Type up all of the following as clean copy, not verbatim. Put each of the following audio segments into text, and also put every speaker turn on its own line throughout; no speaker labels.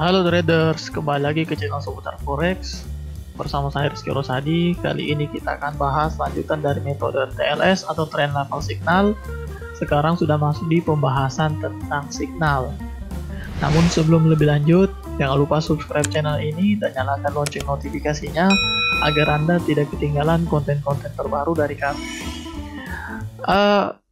Halo traders, kembali lagi ke channel seputar forex bersama saya Rizky Rosadi. Kali ini kita akan bahas lanjutan dari metode TLS atau Trend Level Signal. Sekarang sudah masuk di pembahasan tentang signal. Namun sebelum lebih lanjut, jangan lupa subscribe channel ini dan nyalakan lonceng notifikasinya agar Anda tidak ketinggalan konten-konten terbaru dari kami.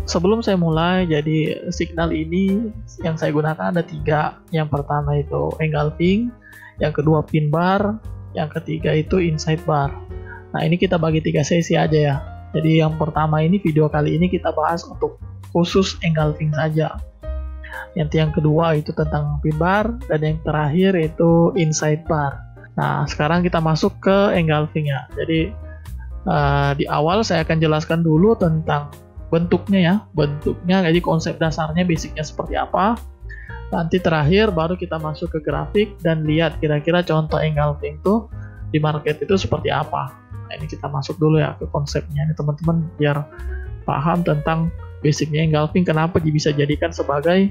Sebelum saya mulai, jadi signal ini yang saya gunakan ada 3. Yang pertama itu engulfing, yang kedua pin bar, yang ketiga itu inside bar. Nah, ini kita bagi 3 sesi aja ya. Jadi yang pertama ini, video kali ini kita bahas untuk khusus engulfing saja. Yang kedua itu tentang pin bar, dan yang terakhir itu inside bar. Nah, sekarang kita masuk ke engulfing ya. Jadi di awal saya akan jelaskan dulu tentang bentuknya, jadi konsep dasarnya, basicnya seperti apa. Nanti terakhir baru kita masuk ke grafik dan lihat kira-kira contoh engulfing tuh di market itu seperti apa. Nah, ini kita masuk dulu ya ke konsepnya nih teman-teman, biar paham tentang basicnya engulfing, kenapa bisa jadikan sebagai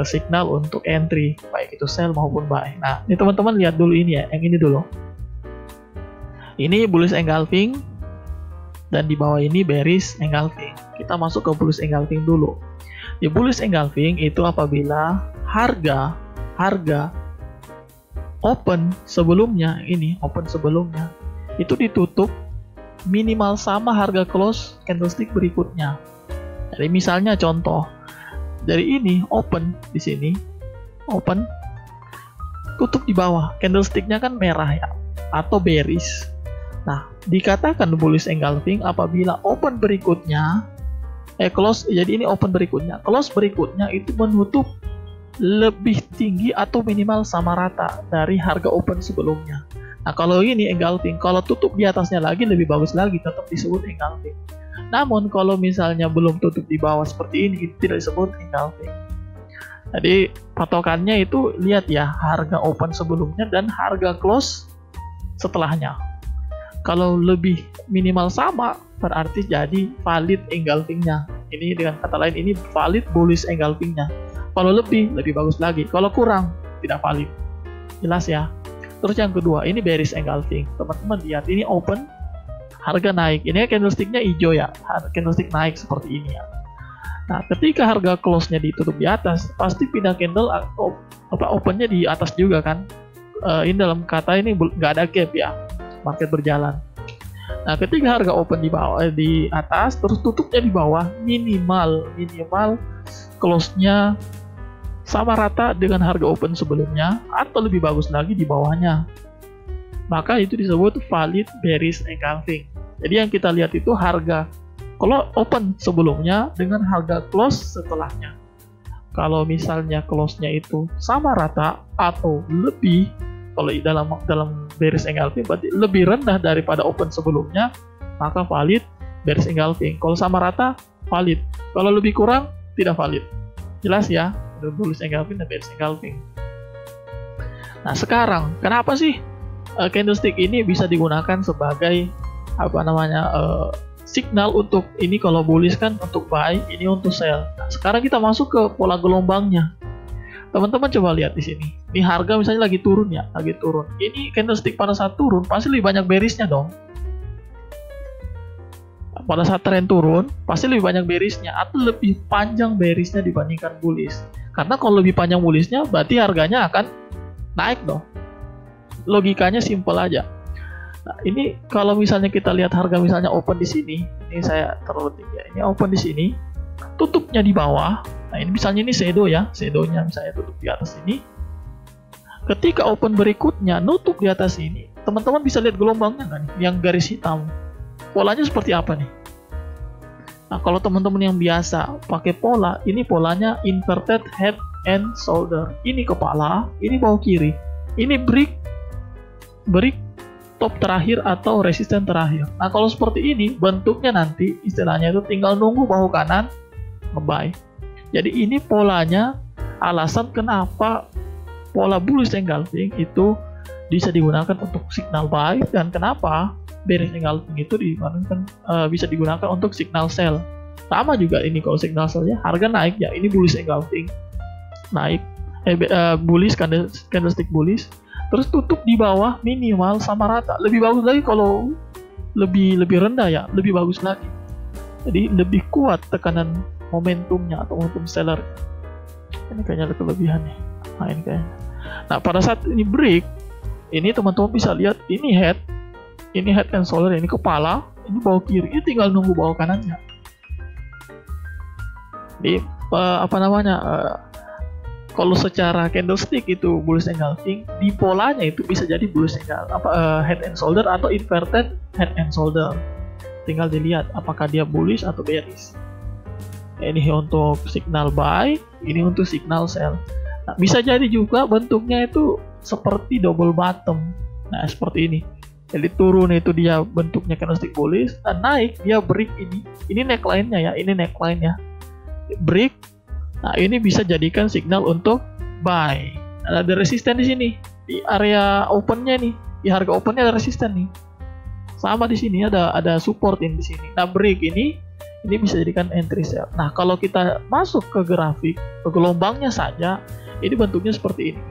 signal untuk entry, baik itu sell maupun buy. Nah, ini teman-teman lihat dulu ini ya, yang ini dulu. Ini bullish engulfing, dan di bawah ini bearish engulfing. Kita masuk ke bullish engulfing dulu. Di bullish engulfing itu apabila harga open sebelumnya, itu ditutup minimal sama harga close candlestick berikutnya. Jadi misalnya contoh, dari ini open di sini, open tutup di bawah, candlesticknya kan merah ya, atau bearish. Nah, dikatakan bullish engulfing apabila open berikutnya close, jadi ini open berikutnya, close berikutnya itu menutup lebih tinggi atau minimal sama rata dari harga open sebelumnya. Nah, kalau ini engulfing, kalau tutup di atasnya lagi lebih bagus lagi, tetap disebut engulfing. Namun kalau misalnya belum tutup di bawah seperti ini, itu tidak disebut engulfing. Jadi patokannya itu lihat ya, harga open sebelumnya dan harga close setelahnya. Kalau lebih minimal sama, berarti jadi valid engulfingnya. Ini dengan kata lain, ini valid bullish engulfingnya. Kalau lebih bagus lagi. Kalau kurang, tidak valid. Jelas ya. Terus yang kedua, ini bearish engulfing. Teman-teman lihat, ini open, harga naik. Ini candlesticknya hijau ya, candlestick naik seperti ini ya. Nah, ketika harga close-nya ditutup di atas, pasti pindah candle opennya di atas juga kan. Ini dalam kata ini nggak ada gap ya, market berjalan. Nah, ketika harga open di bawah, di atas, terus tutupnya di bawah, minimal close-nya sama rata dengan harga open sebelumnya, atau lebih bagus lagi di bawahnya, maka itu disebut valid bearish engulfing. Jadi yang kita lihat itu harga kalau open sebelumnya dengan harga close setelahnya. Kalau misalnya close-nya itu sama rata atau lebih, kalau dalam bearish engulfing berarti lebih rendah daripada open sebelumnya, maka valid bearish engulfing. Kalau sama rata, valid. Kalau lebih kurang, tidak valid. Jelas ya, bullish engulfing dan bearish engulfing. Nah, sekarang kenapa sih candlestick ini bisa digunakan sebagai signal untuk ini? Kalau bullish kan untuk buy, ini untuk sell. Nah, sekarang kita masuk ke pola gelombangnya. Teman-teman coba lihat di sini. Ini harga misalnya lagi turun ya, Ini candlestick pada saat turun pasti lebih banyak bearishnya dong. Pada saat tren turun pasti lebih banyak bearishnya atau lebih panjang bearishnya dibandingkan bullish. Karena kalau lebih panjang bullishnya berarti harganya akan naik dong. Logikanya simple aja. Nah, ini kalau misalnya kita lihat harga misalnya open di sini, ini saya terlalu tinggi ya. Ini open di sini, tutupnya di bawah. Nah, ini misalnya ini shadow ya, shadownya misalnya tutup di atas ini. Ketika open berikutnya nutup di atas ini, teman-teman bisa lihat gelombangnya nggak nih? Yang garis hitam. Polanya seperti apa nih? Nah, kalau teman-teman yang biasa pakai pola, ini polanya inverted head and shoulder. Ini kepala, ini bawah kiri. Ini break top terakhir atau resisten terakhir. Nah, kalau seperti ini bentuknya nanti istilahnya itu tinggal nunggu bahu kanan nge-buy. Jadi ini polanya, alasan kenapa pola bullish engulfing itu bisa digunakan untuk signal buy, dan kenapa bearish engulfing itu bisa digunakan untuk signal sell. Sama juga ini, kalau signal sell ya, harga naik ya, ini bullish engulfing naik, bullish, candlestick bullish, terus tutup di bawah minimal sama rata. Lebih bagus lagi kalau lebih rendah ya, lebih bagus lagi. Jadi lebih kuat tekanan momentumnya atau momentum seller. Ini kayaknya kelebihan nih. Nah, ini kayaknya. Nah, pada saat ini break, ini teman-teman bisa lihat ini head and shoulder, ini kepala, ini bawah kiri, ini tinggal nunggu bawah kanannya. Di kalau secara candlestick itu bullish engulfing, di polanya itu bisa jadi bullish head and shoulder atau inverted head and shoulder. Tinggal dilihat apakah dia bullish atau bearish. Ini untuk signal buy, ini untuk signal sell. Nah, bisa jadi juga bentuknya itu seperti double bottom. Nah, seperti ini. Jadi turun itu dia bentuknya candlestick bullish, dan naik dia break ini. Ini neckline-nya ya, ini neckline-nya. Break. Nah, ini bisa jadikan signal untuk buy. Nah, ada resisten di sini, di area opennya nih, di harga opennya ada resisten nih. Sama di sini ada support di sini. Nah, break ini bisa jadikan entry sell. Nah, kalau kita masuk ke grafik, ke gelombangnya saja, ini bentuknya seperti ini.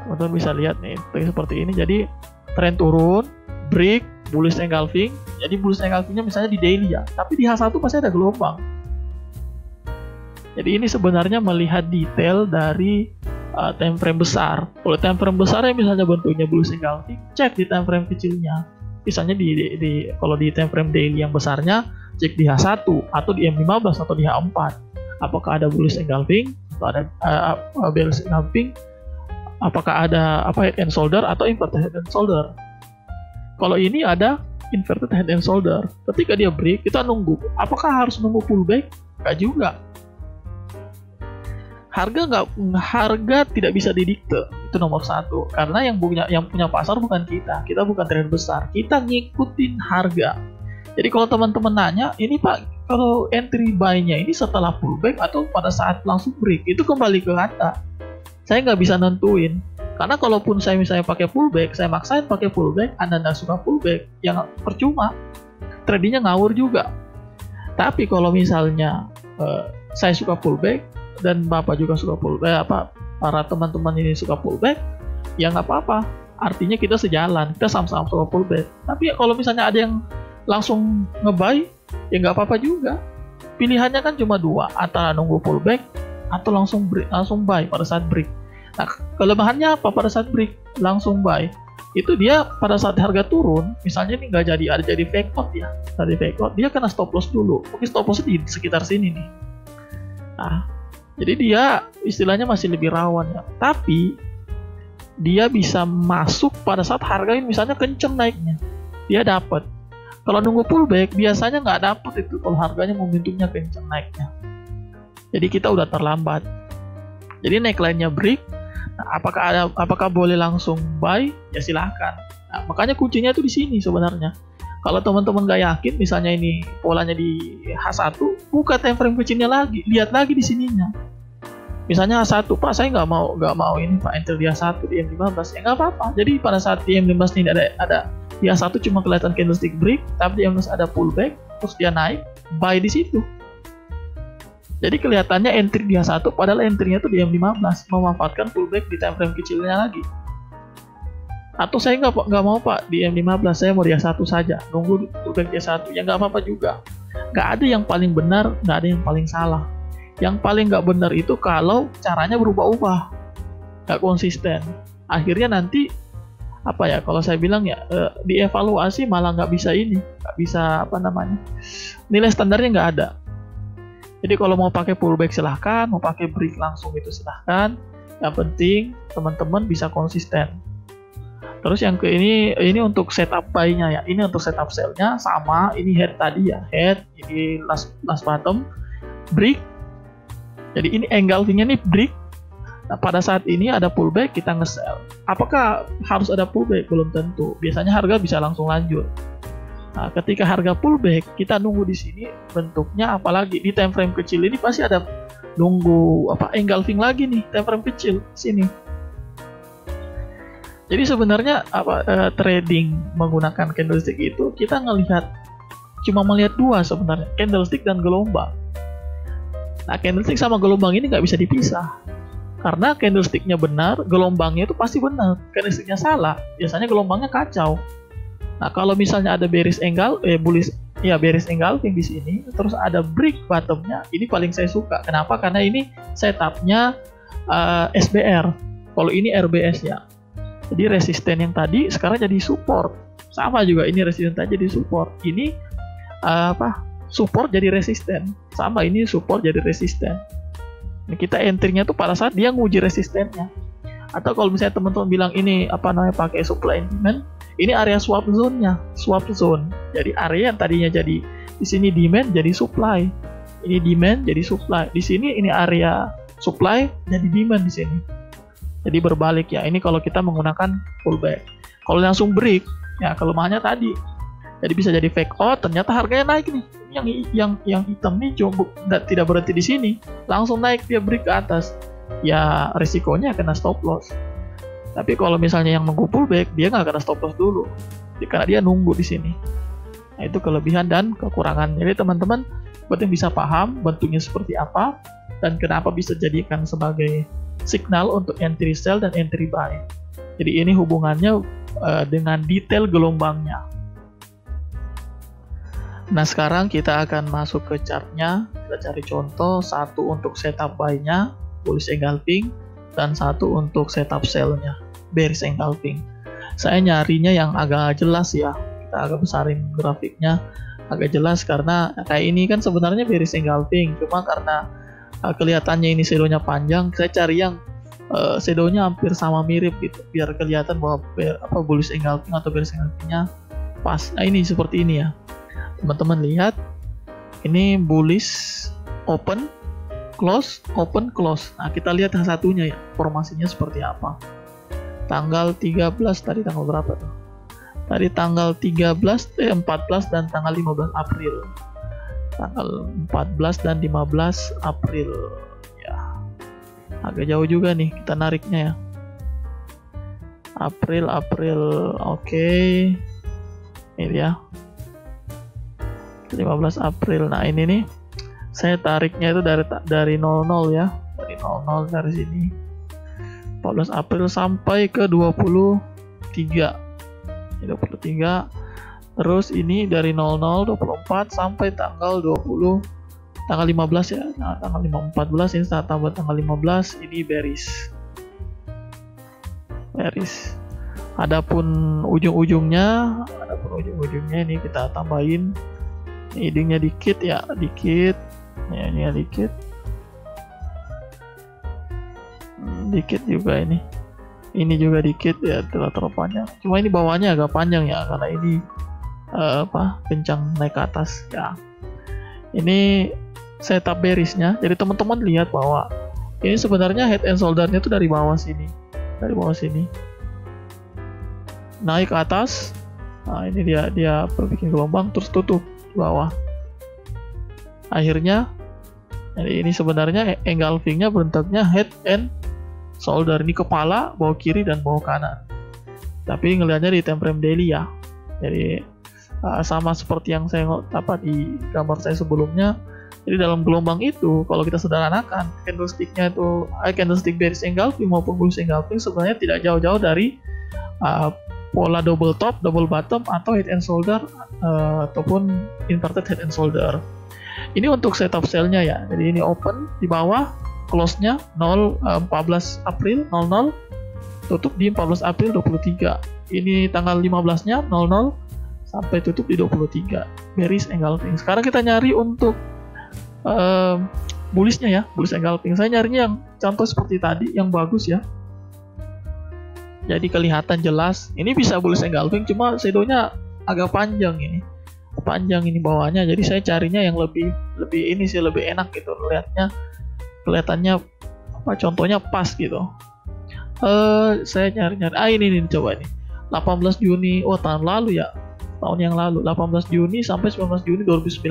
Teman-teman bisa lihat nih, seperti ini. Jadi tren turun, break, bullish engulfing. Jadi bullish engulfingnya misalnya di daily ya, tapi di H1 pasti ada gelombang. Jadi ini sebenarnya melihat detail dari time frame besar. Kalau time frame besarnya misalnya bentuknya bullish engulfing, cek di time frame kecilnya. Misalnya kalau di time frame daily yang besarnya, cek di H1 atau di M15 atau di H4. Apakah ada bullish engulfing atau ada bearish engulfing? Apakah ada head and shoulder atau inverted head and shoulder? Kalau ini ada inverted head and shoulder. Ketika dia break, kita nunggu. Apakah harus nunggu pullback? Nggak juga. Harga tidak bisa didikte, itu nomor satu. Karena yang punya pasar bukan kita bukan trader besar, kita ngikutin harga. Jadi kalau teman-teman nanya, ini Pak, kalau entry buy-nya ini setelah pullback atau pada saat langsung break, itu kembali ke Anda. Saya nggak bisa nentuin, karena kalaupun saya misalnya pakai pullback, saya maksain pakai pullback, Anda nggak suka pullback, yang percuma, tradingnya ngawur juga. Tapi kalau misalnya saya suka pullback, dan Bapak juga suka pullback, para teman-teman ini suka pullback, ya nggak apa-apa. Artinya kita sejalan, kita sama-sama suka pullback. Tapi kalau misalnya ada yang langsung nge-buy, ya nggak apa-apa juga. Pilihannya kan cuma dua, antara nunggu pullback atau langsung buy pada saat break. Nah, kelebihannya apa pada saat break langsung buy? Itu dia pada saat harga turun, misalnya ini nggak ada jadi fake out ya, dia kena stop loss dulu. Mungkin stop loss di sekitar sini nih. Nah, jadi dia istilahnya masih lebih rawan ya. Tapi dia bisa masuk pada saat harga ini misalnya kenceng naiknya, dia dapat. Kalau nunggu pullback biasanya nggak dapat itu kalau harganya momentumnya kenceng naiknya. Jadi kita udah terlambat. Jadi neckline-nya break. Nah, apakah boleh langsung buy? Ya silahkan. Nah, makanya kuncinya itu di sini sebenarnya. Kalau teman-teman nggak yakin, misalnya ini polanya di H1, buka time frame kecilnya lagi, lihat lagi di sininya. Misalnya H1, Pak, saya nggak mau ini Pak, enter di H1 di M15, ya nggak apa-apa. Jadi pada saat di M15 ini ada di H1 cuma kelihatan candlestick break, tapi di M15 ada pullback, terus dia naik, buy di situ. Jadi kelihatannya entry di H1, padahal entry-nya tuh di M15, memanfaatkan pullback di time frame kecilnya lagi. Atau saya nggak mau Pak di M15, saya mau di H1 saja, nunggu pullback di H1, ya nggak apa-apa juga. Nggak ada yang paling benar, nggak ada yang paling salah. Yang paling nggak benar itu kalau caranya berubah-ubah, nggak konsisten. Akhirnya nanti kalau saya bilang ya, dievaluasi malah nggak bisa nilai standarnya nggak ada. Jadi kalau mau pakai pullback silahkan, mau pakai break langsung itu silahkan. Yang penting teman-teman bisa konsisten. Terus yang ini untuk setup buy-nya ya. Ini untuk setup sell-nya sama, ini head tadi ya, head, ini last bottom, break. Jadi ini engulfing-nya nih break. Nah, pada saat ini ada pullback, kita nge-sell. Apakah harus ada pullback? Belum tentu. Biasanya harga bisa langsung lanjut. Nah, ketika harga pullback, kita nunggu di sini bentuknya apalagi di time frame kecil ini pasti ada nunggu engulfing lagi nih, time frame kecil sini. Jadi sebenarnya trading menggunakan candlestick itu kita cuma melihat dua sebenarnya, candlestick dan gelombang. Nah, candlestick sama gelombang ini nggak bisa dipisah Karena candlesticknya benar, gelombangnya itu pasti benar. Candlesticknya salah, biasanya gelombangnya kacau. Nah, kalau misalnya ada bearish engulfing di sini, terus ada break bottomnya, ini paling saya suka. Kenapa? Karena ini setupnya SBR. Kalau ini RBS ya. Jadi resisten yang tadi sekarang jadi support. Sama juga ini resisten tadi jadi support. Ini support jadi resisten. Sama ini support jadi resisten. Nah, kita entry-nya tuh pada saat dia nguji resistennya. Atau kalau misalnya teman-teman bilang ini pakai supply and demand, ini area swap zone-nya, swap zone. Jadi area yang tadinya jadi di sini demand jadi supply. Ini demand jadi supply. Di sini ini area supply jadi demand di sini. Jadi berbalik ya. Ini kalau kita menggunakan pullback. Kalau langsung break, ya kelemahannya tadi. Jadi bisa jadi fake out, ternyata harganya naik nih. Yang hitam nih tidak berhenti di sini, langsung naik, dia break ke atas. Ya risikonya kena stop loss. Tapi kalau misalnya yang nunggu pullback, dia nggak kena stop loss dulu, karena dia nunggu di sini. Nah, itu kelebihan dan kekurangan. Jadi teman-teman penting bisa paham bentuknya seperti apa dan kenapa bisa jadikan sebagai signal untuk entry sell dan entry buy. Jadi ini hubungannya dengan detail gelombangnya. Nah, sekarang kita akan masuk ke chartnya. Kita cari contoh, satu untuk setup buy-nya, bullish engulfing, dan satu untuk setup sell-nya, bearish engulfing. Saya nyarinya yang agak jelas ya. Kita agak besarin grafiknya, agak jelas karena kayak ini kan sebenarnya bearish engulfing, cuma karena kelihatannya ini shadownya panjang, saya cari yang shadownya hampir sama mirip gitu, biar kelihatan bahwa bullish engulfing atau bearish engulfingnya pas. Nah, ini seperti ini ya. Teman-teman lihat, ini bullish open close open close. Nah, kita lihat yang satunya ya, formasinya seperti apa. Tanggal 13 tadi, tanggal berapa tuh? Tadi tanggal 14 dan tanggal 15 April. Tanggal 14 dan 15 April ya. Agak jauh juga nih kita nariknya ya. April oke. Ini dia. 15 April. Nah, ini nih saya tariknya itu dari 00 ya. Dari 00 dari sini. 14 April sampai ke 23. 23. Terus ini dari 00 24 sampai tanggal 20 tanggal 15 ya. Nah, tanggal 14 ini saat tambah tanggal 15 ini bearish. Adapun ujung-ujungnya ini kita tambahin leadingnya dikit ya, dikit juga ini juga dikit ya, terlalu panjang, cuma ini bawahnya agak panjang ya karena ini kencang naik ke atas ya. Ini setup bearishnya, jadi teman-teman lihat bahwa ini sebenarnya head and shouldernya itu dari bawah sini naik ke atas. Nah, ini dia bikin gelombang terus tutup bawah. Akhirnya ini sebenarnya engulfingnya bentuknya head and shoulder, ini kepala, bawah kiri dan bawah kanan. Tapi ngelihatnya di time frame daily ya. Jadi sama seperti yang saya di gambar saya sebelumnya. Jadi dalam gelombang itu kalau kita sederhanakan candlesticknya itu candlestick bearish engulfing maupun bullish engulfing sebenarnya tidak jauh-jauh dari pola double top, double bottom atau head and shoulder ataupun inverted head and shoulder. Ini untuk setup sell-nya ya. Jadi ini open di bawah, close-nya 14 April 00, tutup di 14 April 23. Ini tanggal 15-nya 00 sampai tutup di 23. Bearish engulfing. Sekarang kita nyari untuk bullish-nya ya, bullish engulfing. Saya nyarinya yang contoh seperti tadi yang bagus ya. Jadi kelihatan jelas. Ini bisa bullish engulfing, cuma shadownya agak panjang ini. Panjang ini bawahnya. Jadi saya carinya yang lebih enak gitu. Kelihatannya contohnya pas gitu. Saya nyari. Ini coba nih. 18 Juni, tahun lalu ya. Tahun yang lalu, 18 Juni sampai 19 Juni 2019.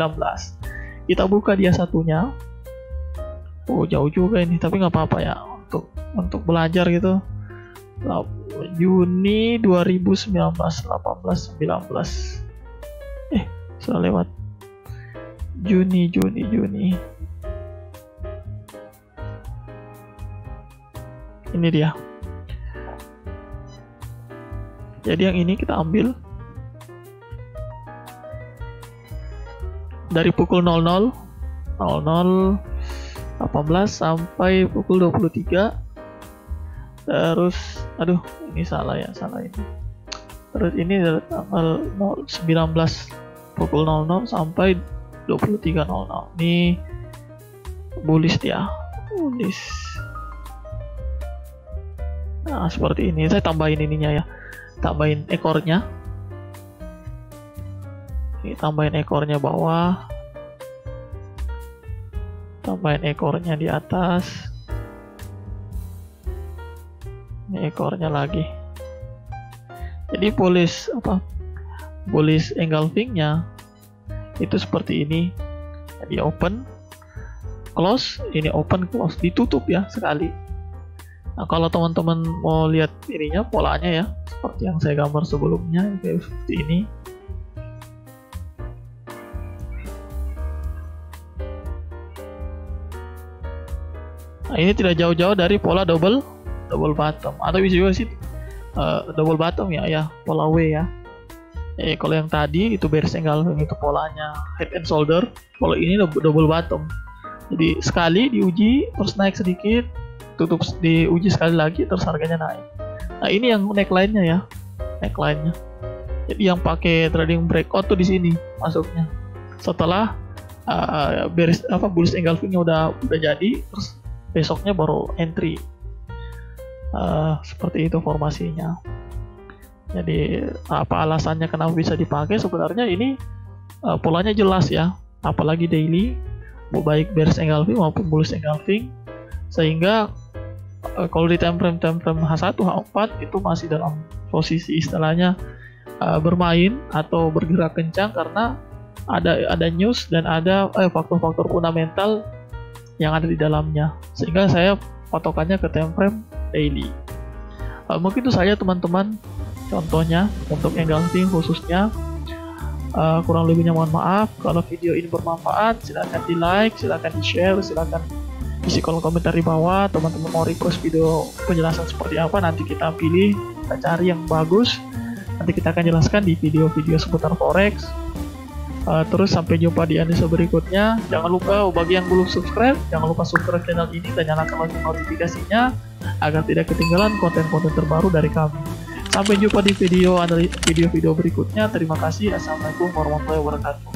Kita buka dia satunya. Jauh juga ini, tapi nggak apa-apa ya untuk belajar gitu. Juni 2019, 18, 19. Sudah lewat. Juni. Ini dia. Jadi yang ini kita ambil dari pukul 00.00 18 sampai pukul 23. Terus aduh, ini salah ini. Terus ini dari tanggal 19 pukul 00 sampai 23.00. Ini bullish ya, bullish. Nah, seperti ini. Saya tambahin ininya ya, tambahin ekornya. Ini tambahin ekornya bawah, tambahin ekornya di atas, ini ekornya lagi. Jadi bullish engulfing-nya itu seperti ini. Jadi open, close, ini open, close, ditutup ya sekali. Nah, kalau teman-teman mau lihat ininya, polanya ya, seperti yang saya gambar sebelumnya, kayak seperti ini. Nah, ini tidak jauh-jauh dari pola double bottom, atau bisa juga sih double bottom ya, pola W ya. Kalau yang tadi itu bearish engulfing, itu polanya head and shoulder. Kalau ini double bottom. Jadi sekali diuji, terus naik sedikit, tutup, diuji sekali lagi, terus harganya naik. Nah, ini yang neckline-nya ya, neckline-nya. Jadi yang pakai trading breakout tuh di sini masuknya. Setelah bullish engulfing-nya udah jadi, terus besoknya baru entry. Seperti itu formasinya. Jadi apa alasannya kenapa bisa dipakai? Sebenarnya ini polanya jelas ya, apalagi daily, baik bearish engulfing maupun bullish engulfing, sehingga kalau di time frame H1 H4 itu masih dalam posisi istilahnya bermain atau bergerak kencang, karena ada news dan ada faktor-faktor fundamental yang ada di dalamnya, sehingga saya patokannya ke time frame daily. Mungkin itu saja teman-teman, contohnya untuk engulfing khususnya. Kurang lebihnya mohon maaf. Kalau video ini bermanfaat, silahkan di like, silahkan di share, silahkan isi kolom komentar di bawah. Teman-teman mau request video penjelasan seperti apa, nanti kita pilih, kita cari yang bagus, nanti kita akan jelaskan di video-video seputar forex. Terus sampai jumpa di episode berikutnya. Jangan lupa bagi yang belum subscribe, jangan lupa subscribe channel ini dan nyalakan lonceng notifikasinya agar tidak ketinggalan konten-konten terbaru dari kami. Sampai jumpa di video berikutnya. Terima kasih. Assalamualaikum warahmatullahi wabarakatuh.